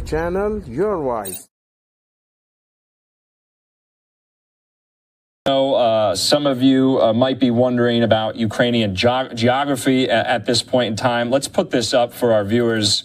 channel, your voice. Some of you might be wondering about Ukrainian geography at this point in time. Let's put this up for our viewers.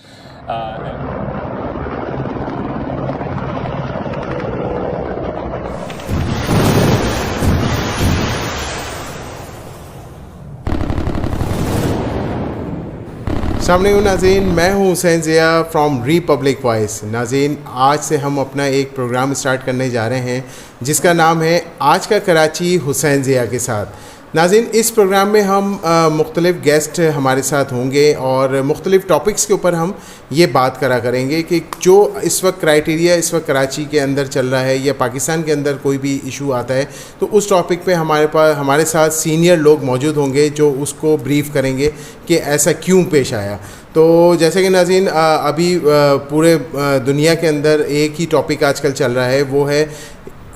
सामने नाज़रीन, मैं हूं Hussain Zia from Republic Voice. नाज़रीन, आज से हम अपना एक प्रोग्राम स्टार्ट करने जा रहे हैं जिसका नाम है आज का कराची हुसैन ज़िया के साथ। नाज़रीन, इस प्रोग्राम में हम मुख्तलिफ़ गेस्ट हमारे साथ होंगे और मुख्तलिफ़ टॉपिक्स के ऊपर हम ये बात करेंगे कि जो इस वक्त क्राइटेरिया इस वक्त कराची के अंदर चल रहा है या पाकिस्तान के अंदर कोई भी इशू आता है तो उस टॉपिक पे हमारे साथ सीनियर लोग मौजूद होंगे जो उसको ब्रीफ़ करेंगे कि ऐसा क्यों पेश आया। तो जैसे कि नाज़रीन, अभी पूरे दुनिया के अंदर एक ही टॉपिक आजकल चल रहा है, वो है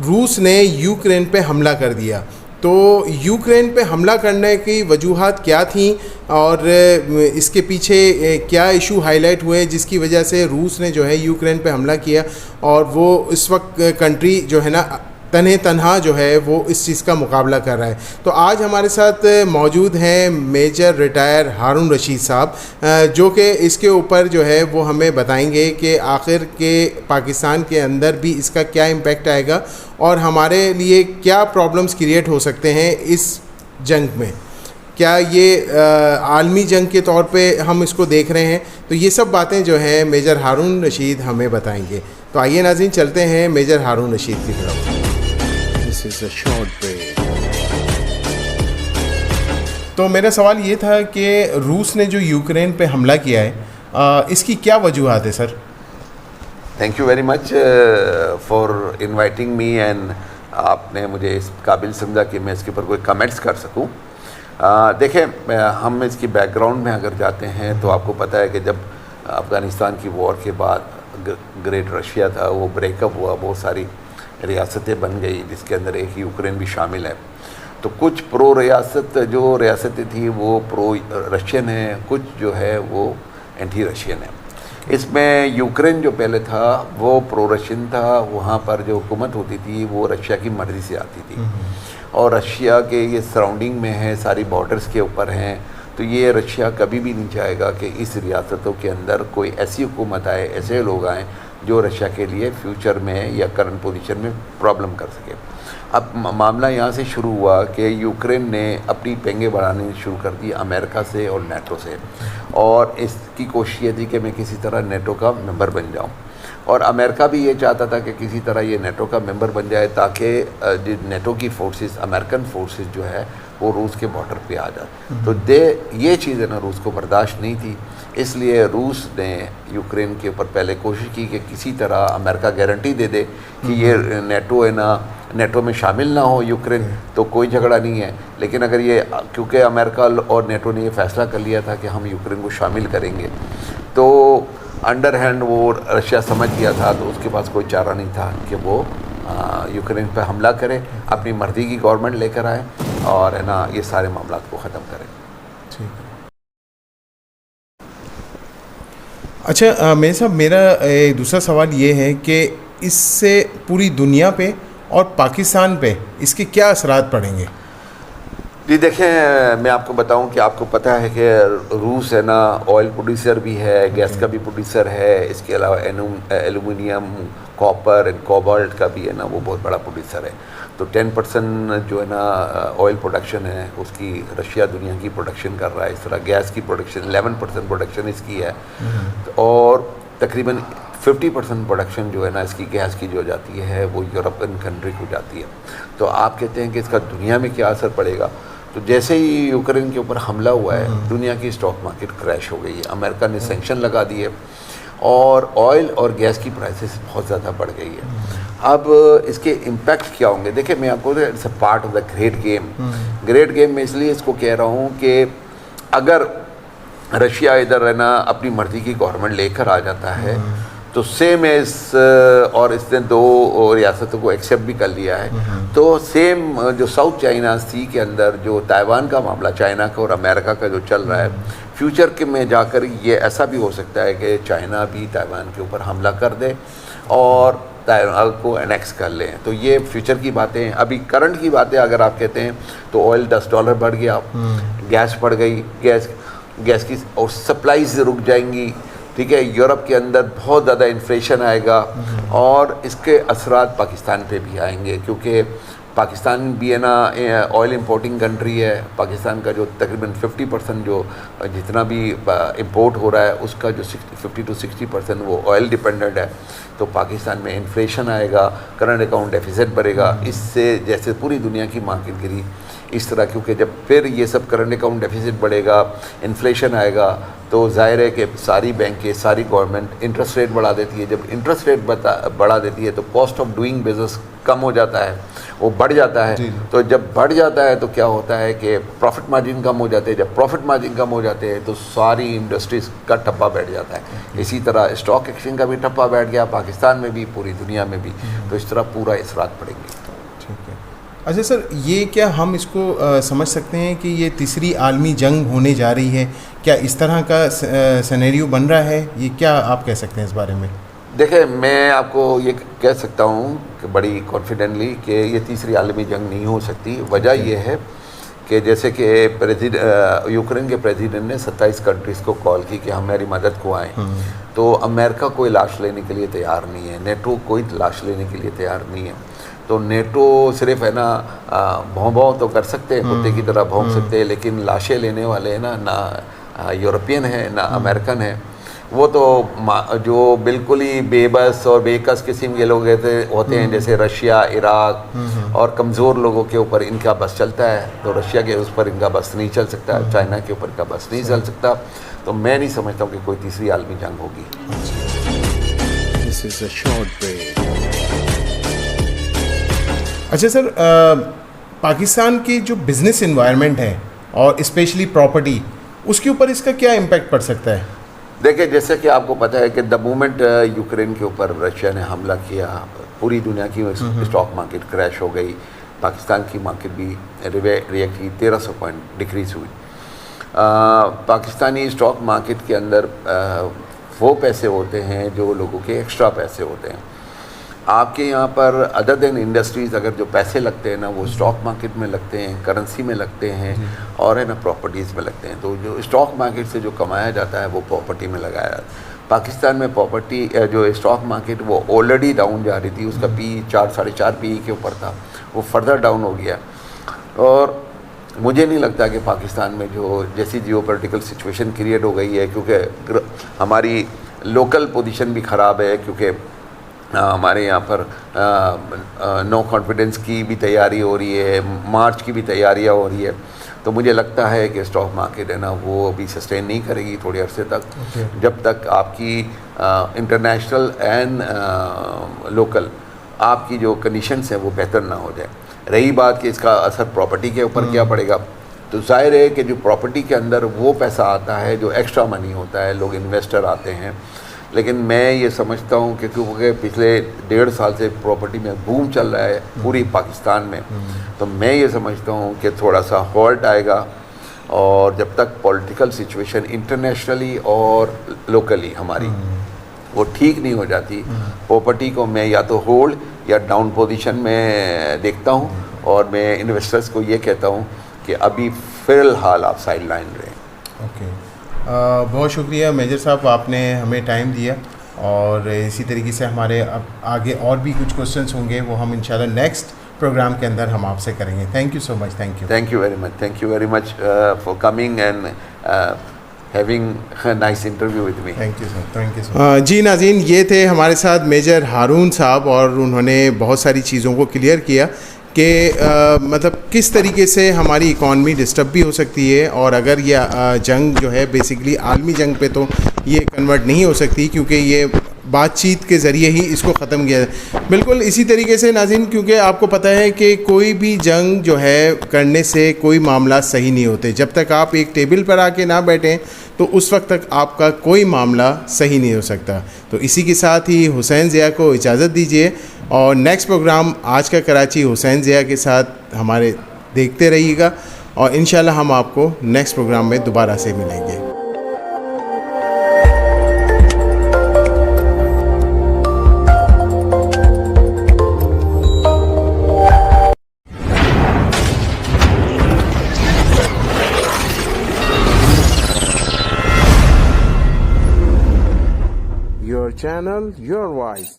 रूस ने यूक्रेन पे हमला कर दिया। तो यूक्रेन पे हमला करने की वजूहात क्या थी और इसके पीछे क्या इशू हाईलाइट हुए जिसकी वजह से रूस ने जो है यूक्रेन पे हमला किया और वो इस वक्त कंट्री जो है ना तन्हा जो है वो इस चीज़ का मुकाबला कर रहा है। तो आज हमारे साथ मौजूद हैं मेजर रिटायर हारून रशीद साहब, जो कि इसके ऊपर जो है वो हमें बताएंगे कि आखिर के पाकिस्तान के अंदर भी इसका क्या इम्पेक्ट आएगा और हमारे लिए क्या प्रॉब्लम्स क्रिएट हो सकते हैं इस जंग में। क्या ये आलमी जंग के तौर पे हम इसको देख रहे हैं? तो ये सब बातें जो हैं मेजर हारून रशीद हमें बताएंगे। तो आइए नाज़रीन, चलते हैं मेजर हारून रशीद की तरफ। This is a short break. तो मेरा सवाल ये था कि रूस ने जो यूक्रेन पे हमला किया है, इसकी क्या वजूहात है sir? Thank you very much for inviting me and आपने मुझे इस काबिल समझा कि मैं इसके ऊपर कोई कमेंट्स कर सकूं। देखें, हम इसकी बैकग्राउंड में अगर जाते हैं तो आपको पता है कि जब अफ़गानिस्तान की वॉर के बाद ग्रेट रशिया था वो ब्रेकअप हुआ, बहुत सारी रियासतें बन गई जिसके अंदर एक यूक्रेन भी शामिल है। तो कुछ प्रो रियासत जो रियासतें थी वो प्रो रशियन है, कुछ जो है वो एंटी रशियन है। इसमें यूक्रेन जो पहले था वो प्रो रशियन था, वहाँ पर जो हुकूमत होती थी वो रशिया की मर्ज़ी से आती थी और रशिया के ये सराउंडिंग में है, सारी बॉर्डर्स के ऊपर हैं। तो ये रशिया कभी भी नहीं चाहेगा कि इस रियासतों के अंदर कोई ऐसी हुकूमत आए, ऐसे लोग आएँ जो रशिया के लिए फ्यूचर में या करंट पोजीशन में प्रॉब्लम कर सके। अब मामला यहाँ से शुरू हुआ कि यूक्रेन ने अपनी पेंगे बढ़ानी शुरू कर दी अमेरिका से और नेटो से, और इसकी कोशिश ये थी कि मैं किसी तरह नेटो का मेंबर बन जाऊँ और अमेरिका भी ये चाहता था कि किसी तरह ये नेटो का मेंबर बन जाए ताकि नेटो की फोर्सेस, अमेरिकन फोर्सेस जो है वो रूस के बॉर्डर पे आ जाए। तो ये चीज़ें ना रूस को बर्दाश्त नहीं थी, इसलिए रूस ने यूक्रेन के ऊपर पहले कोशिश की कि किसी तरह अमेरिका गारंटी दे दे कि ये नेटो है ना, नेटो में शामिल ना हो यूक्रेन तो कोई झगड़ा नहीं है। लेकिन अगर ये, क्योंकि अमेरिका और नेटो ने ये फैसला कर लिया था कि हम यूक्रेन को शामिल करेंगे, तो अंडर हैंड वो रशिया समझ गया था, तो उसके पास कोई चारा नहीं था कि वो यूक्रेन पर हमला करे, अपनी मर्ज़ी की गवर्नमेंट लेकर आए और है ना ये सारे मामला को ख़त्म करें। ठीक है। अच्छा मेरे साहब, मेरा दूसरा सवाल ये है कि इससे पूरी दुनिया पे और पाकिस्तान पे इसके क्या असरात पड़ेंगे? जी देखें, मैं आपको बताऊं कि आपको पता है कि रूस है ना ऑयल प्रोड्यूसर भी है, गैस का भी प्रोड्यूसर है, इसके अलावा एल्यूमिनियम, कॉपर एंड कोबाल्ट का भी है ना वो बहुत बड़ा प्रोड्यूसर है। तो 10% जो है ना ऑयल प्रोडक्शन है उसकी रशिया दुनिया की प्रोडक्शन कर रहा है। इस तरह गैस की प्रोडक्शन 11% प्रोडक्शन इसकी है और तकरीबन 50% प्रोडक्शन जो है ना इसकी गैस की जो जाती है वो यूरोपियन कंट्री को जाती है। तो आप कहते हैं कि इसका दुनिया में क्या असर पड़ेगा? तो जैसे ही यूक्रेन के ऊपर हमला हुआ है दुनिया की स्टॉक मार्केट क्रैश हो गई है, अमेरिका ने सैंक्शन लगा दिए और ऑयल और गैस की प्राइसेस बहुत ज़्यादा बढ़ गई है। अब इसके इम्पैक्ट क्या होंगे? देखिए, मैं आपको it's a part of the great game. Great game में इसलिए इसको कह रहा हूँ कि अगर रशिया इधर है ना अपनी मर्ज़ी की गवर्नमेंट लेकर आ जाता है तो सेम एज और इसने 2 रियासतों को एक्सेप्ट भी कर लिया है। तो सेम जो साउथ चाइना सी के अंदर जो ताइवान का मामला चाइना का और अमेरिका का जो चल रहा है, फ्यूचर के में जाकर ये ऐसा भी हो सकता है कि चाइना भी ताइवान के ऊपर हमला कर दे और ताइवान को एनेक्स कर लें। तो ये फ्यूचर की बातें हैं। अभी करंट की बातें अगर आप कहते हैं तो ऑयल $10 बढ़ गया, गैस बढ़ गई, गैस की और सप्लाईज रुक जाएंगी, ठीक है। यूरोप के अंदर बहुत ज़्यादा इन्फ्लेशन आएगा और इसके असरात पाकिस्तान पे भी आएंगे, क्योंकि पाकिस्तान भी है ना ऑयल इंपोर्टिंग कंट्री है। पाकिस्तान का जो तकरीबन 50% जो जितना भी इंपोर्ट हो रहा है उसका जो 50 to 60% वो ऑयल डिपेंडेंट है। तो पाकिस्तान में इन्फ्लेशन आएगा, करंट अकाउंट डेफिसिट बढ़ेगा, इससे जैसे पूरी दुनिया की मार्केट गिरी इस तरह, क्योंकि जब फिर ये सब करंट अकाउंट डेफिसिट बढ़ेगा, इन्फ्लेशन आएगा, तो जाहिर है कि सारी बैंकें, सारी गवर्नमेंट इंटरेस्ट रेट बढ़ा देती है। जब इंटरेस्ट रेट बढ़ा देती है तो कॉस्ट ऑफ डूइंग बिजनेस कम हो जाता है, वो बढ़ जाता है। तो जब बढ़ जाता है तो क्या होता है कि प्रॉफिट मार्जिन कम हो जाते हैं। जब प्रॉफिट मार्जिन कम हो जाते हैं तो सारी इंडस्ट्रीज़ का ठप्पा बैठ जाता है। इसी तरह स्टॉक एक्सचेंज का भी ठप्पा बैठ गया, पाकिस्तान में भी, पूरी दुनिया में भी। तो इस तरह पूरा असरात पड़ेंगे। ठीक है। अच्छा सर, ये क्या हम इसको समझ सकते हैं कि ये तीसरी आलमी जंग होने जा रही है? क्या इस तरह का सिनेरियो बन रहा है? ये क्या आप कह सकते हैं इस बारे में? देखिए, मैं आपको ये कह सकता हूँ कि बड़ी कॉन्फिडेंटली कि ये तीसरी आलमी जंग नहीं हो सकती। वजह ये है कि जैसे कि यूक्रेन के प्रेसिडेंट ने 27 कंट्रीज़ को कॉल की कि हमारी मदद को आएँ, तो अमेरिका कोई लाश लेने के लिए तैयार नहीं है, नेटो कोई लाश लेने के लिए तैयार नहीं है। तो नेटो सिर्फ है ना भौं तो कर सकते हैं, कुत्ते की तरह भौंक सकते हैं, लेकिन लाशें लेने वाले ना यूरोपियन है ना अमेरिकन है। वो तो जो बिल्कुल ही बेबस और बेकस किस्म के लोग होते हैं, जैसे रशिया, इराक और कमज़ोर लोगों के ऊपर इनका बस चलता है। तो रशिया के उस पर इनका बस नहीं चल सकता, चाइना के ऊपर इनका बस नहीं चल सकता। तो मैं नहीं समझता हूँ कि कोई तीसरी आलमी जंग होगी। अच्छा सर, पाकिस्तान की जो बिज़नेस इन्वायरमेंट है और स्पेशली प्रॉपर्टी, उसके ऊपर इसका क्या इम्पैक्ट पड़ सकता है? देखिए, जैसे कि आपको पता है कि द मोमेंट यूक्रेन के ऊपर रशिया ने हमला किया, पूरी दुनिया की स्टॉक मार्केट क्रैश हो गई। पाकिस्तान की मार्केट भी रिएक्ट की, 1300 पॉइंट डिक्रीज हुई। पाकिस्तानी स्टॉक मार्केट के अंदर वो पैसे होते हैं जो लोगों के एक्स्ट्रा पैसे होते हैं। आपके यहाँ पर अदर देन इंडस्ट्रीज़ अगर जो पैसे लगते हैं ना, वो स्टॉक मार्केट में लगते हैं, करेंसी में लगते हैं और है ना प्रॉपर्टीज़ में लगते हैं। तो जो स्टॉक मार्केट से जो कमाया जाता है वो प्रॉपर्टी में लगाया जाता है। पाकिस्तान में प्रॉपर्टी जो स्टॉक मार्केट वो ऑलरेडी डाउन जा रही थी, उसका पी 4-4.5 पी के ऊपर था, वो फर्दर डाउन हो गया। और मुझे नहीं लगता कि पाकिस्तान में जो जैसी जियोपॉलिटिकल सिचुएशन क्रिएट हो गई है, क्योंकि हमारी लोकल पोजीशन भी ख़राब है, क्योंकि हमारे यहाँ पर नो कॉन्फिडेंस की भी तैयारी हो रही है, मार्च की भी तैयारियाँ हो रही है। तो मुझे लगता है कि स्टॉक मार्केट है ना वो अभी सस्टेन नहीं करेगी थोड़ी अरसे तक, जब तक आपकी इंटरनेशनल एंड लोकल आपकी जो कंडीशंस हैं वो बेहतर ना हो जाए। रही बात कि इसका असर प्रॉपर्टी के ऊपर क्या पड़ेगा, तो जाहिर है कि जो प्रॉपर्टी के अंदर वो पैसा आता है जो एक्स्ट्रा मनी होता है, लोग इन्वेस्टर आते हैं। लेकिन मैं ये समझता हूँ कि क्योंकि पिछले 1.5 साल से प्रॉपर्टी में बूम चल रहा है पूरी पाकिस्तान में, तो मैं ये समझता हूँ कि थोड़ा सा हॉल्ट आएगा। और जब तक पॉलिटिकल सिचुएशन इंटरनेशनली और लोकली हमारी वो ठीक नहीं हो जाती, प्रॉपर्टी को मैं या तो होल्ड या डाउन पोजीशन में देखता हूँ। और मैं इन्वेस्टर्स को ये कहता हूँ कि अभी फ़िलहाल आप साइड लाइन रहें। ओके, बहुत शुक्रिया मेजर साहब, आपने हमें टाइम दिया। और इसी तरीके से हमारे अब आगे और भी कुछ क्वेश्चंस होंगे, वो हम इंशाल्लाह नेक्स्ट प्रोग्राम के अंदर हम आपसे करेंगे। Thank you so much. Thank you very much for coming and having nice interview with me. Thank you sir. जी नाज़रीन, ये थे हमारे साथ मेजर हारून साहब और उन्होंने बहुत सारी चीज़ों को क्लियर किया कि मतलब किस तरीके से हमारी इकॉनमी डिस्टर्ब भी हो सकती है। और अगर ये जंग जो है बेसिकली आलमी जंग पे तो ये कन्वर्ट नहीं हो सकती, क्योंकि ये बातचीत के ज़रिए ही इसको ख़त्म किया जाए। बिल्कुल इसी तरीके से नाज़रीन, क्योंकि आपको पता है कि कोई भी जंग जो है करने से कोई मामला सही नहीं होते। जब तक आप एक टेबल पर आके ना बैठें तो उस वक्त तक आपका कोई मामला सही नहीं हो सकता। तो इसी के साथ ही हुसैन ज़िया को इजाज़त दीजिए और नेक्स्ट प्रोग्राम आज का कराची हुसैन ज़िया के साथ हमारे देखते रहिएगा और इंशाल्लाह हम आपको नेक्स्ट प्रोग्राम में दोबारा से मिलेंगे। Your channel, your voice.